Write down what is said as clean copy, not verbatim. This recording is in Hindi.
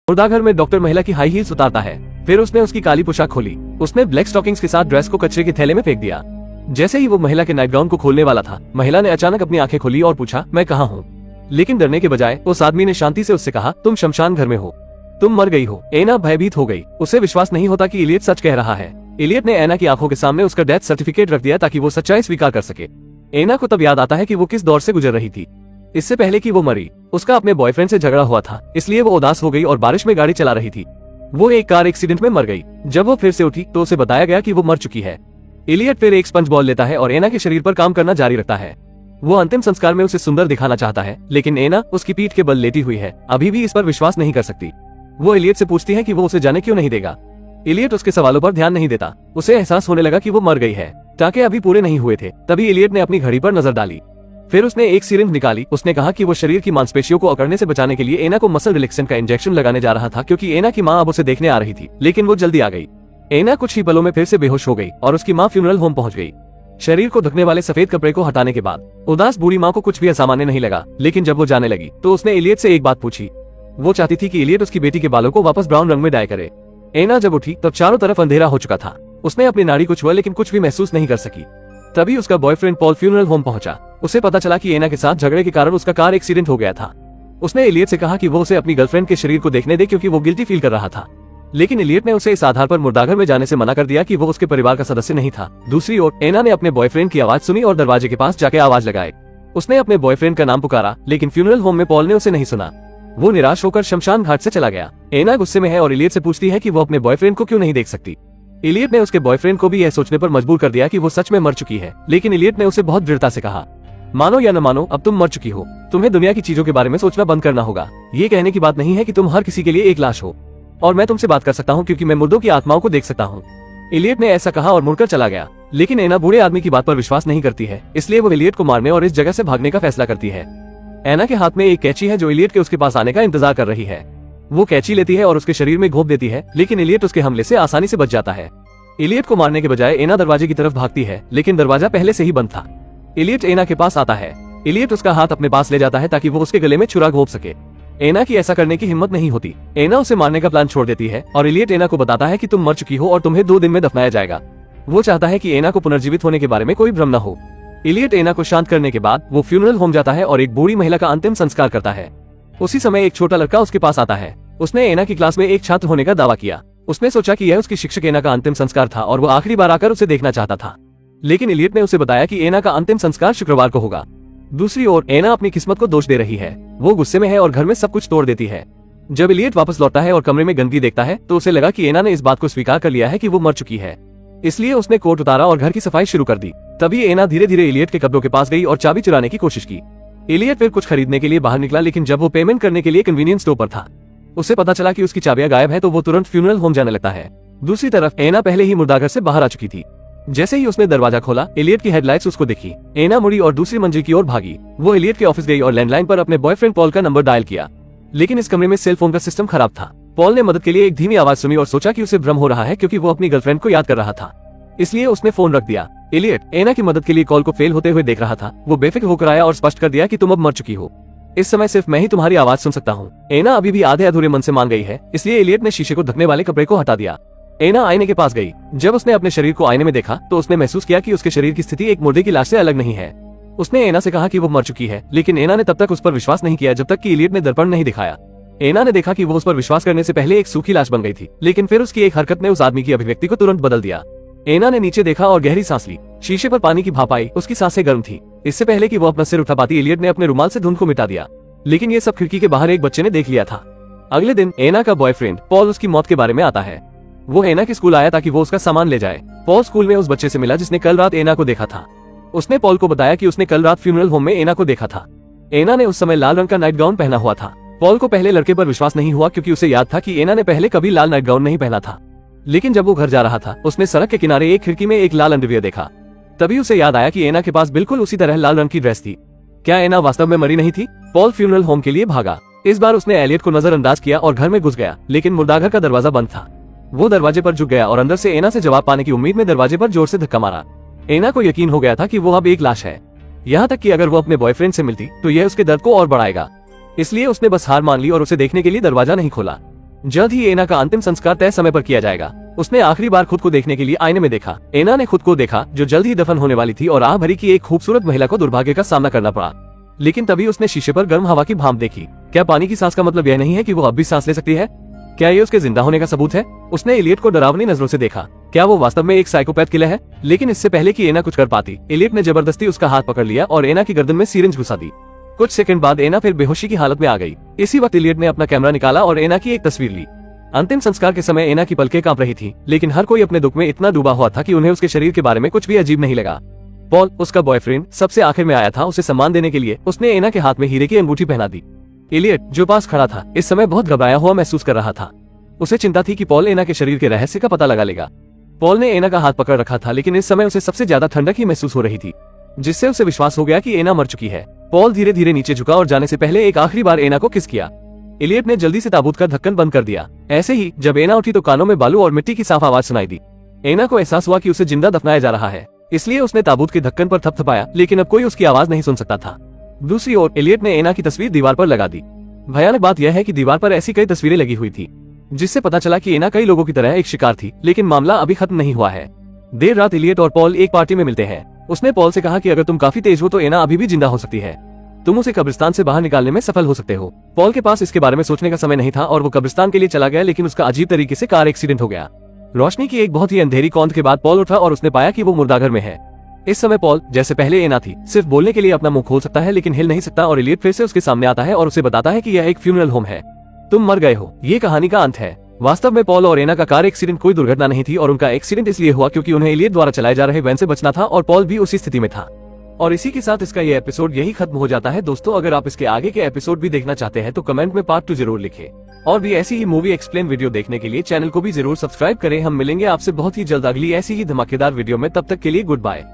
मुर्दाघर में डॉक्टर महिला की हाई हील्स उतारता है। फिर उसने उसकी काली पोशाक खोली। उसने ब्लैक स्टॉकिंग्स के साथ ड्रेस को कचरे के थैले में फेंक दिया। जैसे ही वो महिला के नाइट गाउन को खोलने वाला था, महिला ने अचानक अपनी आंखें खोली और पूछा, मैं कहाँ हूँ? लेकिन डरने के बजाय उस आदमी ने शांति से उससे कहा, तुम शमशान घर में हो, तुम मर गई हो। एना भयभीत हो गई। उसे विश्वास नहीं होता कि इलियट सच कह रहा है। इलियट ने एना की आंखों के सामने उसका डेथ सर्टिफिकेट रख दिया ताकि वो सच्चाई स्वीकार कर सके। एना को तब याद आता है कि वो किस दौर से गुजर रही थी। इससे पहले कि वो मरी, उसका अपने बॉयफ्रेंड से झगड़ा हुआ था, इसलिए वो उदास हो गई और बारिश में गाड़ी चला रही थी। वो एक कार एक्सीडेंट में मर गई। जब वो फिर से उठी तो उसे बताया गया कि वो मर चुकी है। इलियट फिर एक स्पंज बॉल लेता है और एना के शरीर पर काम करना जारी रखता है। वो अंतिम संस्कार में उसे सुंदर दिखाना चाहता है, लेकिन एना उसकी पीठ के बल लेटी हुई है, अभी भी इस पर विश्वास नहीं कर सकती। वो इलियट से पूछती है कि वो उसे जाने क्यों नहीं देगा। इलियट उसके सवालों पर ध्यान नहीं देता। उसे एहसास होने लगा कि वो मर गई है। टाके अभी पूरे नहीं हुए थे, तभी इलियट ने अपनी घड़ी पर नजर डाली। फिर उसने एक सिरिंज निकाली। उसने कहा कि वो शरीर की मांसपेशियों को अकड़ने से बचाने के लिए एना को मसल रिलैक्सेंट का इंजेक्शन लगाने जा रहा था, क्योंकि एना की माँ अब उसे देखने आ रही थी, लेकिन वो जल्दी आ गई। एना कुछ ही पलों में फिर से बेहोश हो गई और उसकी माँ फ्यूनरल होम पहुंच गई। शरीर को ढकने वाले सफेद कपड़े को हटाने के बाद उदास बूढ़ी माँ को कुछ भी असामान्य नहीं लगा, लेकिन जब वो जाने लगी तो उसने इलियट से एक बात पूछी। वो चाहती थी कि इलियट उसकी बेटी के बालों को वापस ब्राउन रंग में डाई करे। एना जब उठी तब चारों तरफ अंधेरा हो चुका था। उसने अपनी नाड़ी को छुआ, लेकिन कुछ भी महसूस नहीं कर सकी। तभी उसका बॉयफ्रेंड पॉल फ्यूनरल होम पहुंचा। उसे पता चला कि एना के साथ झगड़े के कारण उसका कार एक्सीडेंट हो गया था। उसने इलियट से कहा कि वो उसे अपनी गर्लफ्रेंड के शरीर को देखने दे, क्योंकि वो गिल्टी फील कर रहा था। लेकिन इलियट ने उसे इस आधार पर मुर्दाघर में जाने से मना कर दिया कि वो उसके परिवार का सदस्य नहीं था। दूसरी ओर एना ने अपने बॉयफ्रेंड की आवाज सुनी और दरवाजे के पास जाके आवाज लगाई। उसने अपने बॉयफ्रेंड का नाम पुकारा, लेकिन फ्यूनरल होम में पॉल ने उसे नहीं सुना। वो निराश होकर शमशान घाट से चला गया। एना गुस्से में है और इलियट से पूछती है कि वो अपने बॉयफ्रेंड को क्यों नहीं देख सकती। इलियट ने उसके बॉयफ्रेंड को भी यह सोचने पर मजबूर कर दिया कि वो सच में मर चुकी है, लेकिन इलियट ने उसे बहुत दृढ़ता से कहा, मानो या न मानो, अब तुम मर चुकी हो। तुम्हें दुनिया की चीजों के बारे में सोचना बंद करना होगा। ये कहने की बात नहीं है कि तुम हर किसी के लिए एक लाश हो, और मैं तुमसे बात कर सकता हूँ क्योंकि मैं मुर्दों की आत्माओं को देख सकता हूँ। इलियट ने ऐसा कहा और मुड़कर चला गया। लेकिन एना बूढ़े आदमी की बात पर विश्वास नहीं करती है, इसलिए वो इलियट को मारने और इस जगह से भागने का फैसला करती है। एना के हाथ में एक कैंची है जो इलियट के उसके पास आने का इंतजार कर रही है। वो कैंची लेती है और उसके शरीर में घोंप देती है, लेकिन इलियट उसके हमले से आसानी से बच जाता है। इलियट को मारने के बजाय एना दरवाजे की तरफ भागती है, लेकिन दरवाजा पहले से ही बंद था। इलियट एना के पास आता है। इलियट उसका हाथ अपने पास ले जाता है ताकि वो उसके गले में छुरा घोंप सके। एना की ऐसा करने की हिम्मत नहीं होती। एना उसे मारने का प्लान छोड़ देती है और इलियट एना को बताता है कि तुम मर चुकी हो और तुम्हें 2 दिन में दफनाया जाएगा। वो चाहता है कि एना को पुनर्जीवित होने के बारे में कोई भ्रम न हो। इलियट एना को शांत करने के बाद वो फ्यूनरल होम जाता है और एक बूढ़ी महिला का अंतिम संस्कार करता है। उसी समय एक छोटा लड़का उसके पास आता है। उसने एना की क्लास में एक छात्र होने का दावा किया। उसने सोचा कि यह उसकी शिक्षक एना का अंतिम संस्कार था और वो आखिरी बार आकर उसे देखना चाहता था। लेकिन इलियट ने उसे बताया कि एना का अंतिम संस्कार शुक्रवार को होगा। दूसरी ओर एना अपनी किस्मत को दोष दे रही है। वो गुस्से में है और घर में सब कुछ तोड़ देती है। जब इलियट वापस लौटता है और कमरे में गंदगी देखता है तो उसे लगा कि एना ने इस बात को स्वीकार कर लिया है कि वो मर चुकी है, इसलिए उसने कोट उतारा और घर की सफाई शुरू कर दी। तभी एना धीरे धीरे इलियट के कपड़ों के पास गई और चाबी चुराने की कोशिश की। इलियट फिर कुछ खरीदने के लिए बाहर निकला, लेकिन जब वो पेमेंट करने के लिए कन्वीनियंस स्टोर पर था, उसे पता चला कि उसकी चाबियां गायब है, तो वो तुरंत फ्यूनरल होम जाने लगता है। दूसरी तरफ एना पहले ही मुर्दाघर से बाहर आ चुकी थी। जैसे ही उसने दरवाजा खोला, इलियट की हेडलाइट्स उसको दिखी। एना मुड़ी और दूसरी मंजिल की ओर भागी। वो इलियट के ऑफिस गई और लैंडलाइन पर अपने बॉयफ्रेंड पॉल का नंबर डायल किया, लेकिन इस कमरे में सेल फोन का सिस्टम खराब था। पॉल ने मदद के लिए एक धीमी आवाज सुनी और सोचा कि उसे भ्रम हो रहा है, क्योंकि वो अपनी गर्लफ्रेंड को याद कर रहा था, इसलिए उसने फोन रख दिया। इलियट एना की मदद के लिए कॉल को फेल होते हुए देख रहा था। वो बेफिक्र होकर आया और स्पष्ट कर दिया कि तुम अब मर चुकी हो। इस समय सिर्फ मैं ही तुम्हारी आवाज सुन सकता हूँ। एना अभी भी आधे अधूरे मन से मान गई है, इसलिए इलियट ने शीशे को ढकने वाले कपड़े को हटा दिया। एना आईने के पास गई। जब उसने अपने शरीर को आईने में देखा तो उसने महसूस किया कि उसके शरीर की स्थिति एक मुर्दे की लाश से अलग नहीं है। उसने एना से कहा कि वो मर चुकी है, लेकिन एना ने तब तक उस पर विश्वास नहीं किया जब तक कि इलियट ने दर्पण नहीं दिखाया। एना ने देखा कि वो उस पर विश्वास करने से पहले एक सूखी लाश बन गई थी, लेकिन फिर उसकी एक हरकत ने उस आदमी की अभिव्यक्ति को तुरंत बदल दिया। एना ने नीचे देखा और गहरी सांस ली। शीशे पर पानी की भाप आई। उसकी सांसें गर्म थी। इससे पहले कि वो अपना सिर उठा पाती, इलियट ने अपने रुमाल से धुंध को मिटा दिया, लेकिन ये सब खिड़की के बाहर एक बच्चे ने देख लिया था। अगले दिन एना का बॉयफ्रेंड पॉल उसकी मौत के बारे में आता है। वो एना के स्कूल आया ताकि वो उसका सामान ले जाए। पॉल स्कूल में उस बच्चे से मिला जिसने कल रात एना को देखा था। उसने पॉल को बताया कि उसने कल रात फ्यूनरल होम में एना को देखा था। एना ने उस समय लाल रंग का नाइट गाउन पहना हुआ था। पॉल को पहले लड़के पर विश्वास नहीं हुआ, क्योंकि उसे याद था कि एना ने पहले कभी लाल नाइट गाउन नहीं पहना था। लेकिन जब वो घर जा रहा था, उसने सड़क के किनारे एक खिड़की में एक लाल अंडरवियर देखा। तभी उसे याद आया कि एना के पास बिल्कुल उसी तरह लाल रंग की ड्रेस थी। क्या एना वास्तव में मरी नहीं थी? पॉल फ्यूनरल होम के लिए भागा। इस बार उसने एलियट को नजरअंदाज किया और घर में घुस गया, लेकिन मुर्दाघर का दरवाजा बंद था। वो दरवाजे पर झुक गया और अंदर से एना से जवाब पाने की उम्मीद में दरवाजे पर जोर से धक्का मारा। एना को यकीन हो गया था कि वो अब एक लाश है, यहाँ तक कि अगर वो अपने बॉयफ्रेंड से मिलती तो यह उसके दर्द को और बढ़ाएगा। इसलिए उसने बस हार मान ली और उसे देखने के लिए दरवाजा नहीं खोला। जल्द ही एना का अंतिम संस्कार तय समय पर किया जाएगा। उसने आखिरी बार खुद को देखने के लिए आईने में देखा। एना ने खुद को देखा जो जल्द ही दफन होने वाली थी और आह भरी की एक खूबसूरत महिला को दुर्भाग्य का सामना करना पड़ा। लेकिन तभी उसने शीशे पर गर्म हवा की भाप देखी। क्या पानी की सांस का मतलब यह नहीं है कि वो अब भी सांस ले सकती है? क्या ये उसके जिंदा होने का सबूत है? उसने इलियट को डरावनी नजरों से देखा। क्या वो वास्तव में एक साइकोपैथ किलर है? लेकिन इससे पहले कि एना कुछ कर पाती, इलियट ने जबरदस्ती उसका हाथ पकड़ लिया और एना की गर्दन में सिरिंज घुसा दी। कुछ सेकंड बाद एना फिर बेहोशी की हालत में आ गई। इसी वक्त इलियट ने अपना कैमरा निकाला और एना की एक तस्वीर ली। अंतिम संस्कार के समय एना की पलकें कांप रही थी, लेकिन हर कोई अपने दुख में इतना डूबा हुआ था कि उन्हें उसके शरीर के बारे में कुछ भी अजीब नहीं लगा। पॉल, उसका बॉयफ्रेंड, सबसे आखिर में आया था। उसे सम्मान देने के लिए उसने एना के हाथ में हीरे की अंगूठी पहना दी। इलियट, जो पास खड़ा था, इस समय बहुत घबराया हुआ महसूस कर रहा था। उसे चिंता थी कि पॉल एना के शरीर के रहस्य का पता लगा लेगा। पॉल ने एना का हाथ पकड़ रखा था, लेकिन इस समय उसे सबसे ज्यादा ठंडक ही महसूस हो रही थी, जिससे उसे विश्वास हो गया कि एना मर चुकी है। पॉल धीरे धीरे नीचे झुका और जाने से पहले एक आखिरी बार एना को किस किया। इलियट ने जल्दी से ताबूत का ढक्कन बंद कर दिया। ऐसे ही जब एना उठी तो कानों में बालू और मिट्टी की साफ आवाज सुनाई दी। एना को एहसास हुआ कि उसे जिंदा दफनाया जा रहा है, इसलिए उसने ताबूत के ढक्कन पर थपथपाया, लेकिन अब कोई उसकी आवाज नहीं सुन सकता था। दूसरी ओर इलियट ने एना की तस्वीर दीवार पर लगा दी। भयानक बात यह है कि दीवार पर ऐसी कई तस्वीरें लगी हुई थी, जिससे पता चला कि एना कई लोगों की तरह एक शिकार थी। लेकिन मामला अभी खत्म नहीं हुआ है। देर रात इलियट और पॉल एक पार्टी में मिलते हैं। उसने पॉल से कहा कि अगर तुम काफी तेज हो तो एना अभी भी जिंदा हो सकती है। तुम उसे कब्रिस्तान से बाहर निकालने में सफल हो सकते हो। पॉल के पास इसके बारे में सोचने का समय नहीं था और वो कब्रिस्तान के लिए चला गया, लेकिन उसका अजीब तरीके से कार एक्सीडेंट हो गया। रोशनी की एक बहुत ही अंधेरी कौंध के बाद पॉल उठा और उसने पाया कि वो मुर्दाघर में है। इस समय पॉल, जैसे पहले एना थी, सिर्फ बोलने के लिए अपना मुंह खोल सकता है लेकिन हिल नहीं सकता और इलियट फिर से उसके सामने आता है और उसे बताता है कि यह एक फ्यूनरल होम है। तुम मर गए हो। ये कहानी का अंत है। वास्तव में पॉल और एना का कार एक्सीडेंट कोई दुर्घटना नहीं थी और उनका एक्सीडेंट इसलिए हुआ क्योंकि उन्हें इलियट द्वारा चलाए जा रहे वैन से बचना था और पॉल भी उसी स्थिति में था। और इसी के साथ इसका ये एपिसोड यही खत्म हो जाता है। दोस्तों, अगर आप इसके आगे के एपिसोड भी देखना चाहते हैं तो कमेंट में पार्ट 2 जरूर लिखें और भी ऐसी ही मूवी एक्सप्लेन वीडियो देखने के लिए चैनल को भी जरूर सब्सक्राइब करें। हम मिलेंगे आपसे बहुत ही जल्द अगली ऐसी ही धमाकेदार वीडियो में। तब तक के लिए गुड बाय।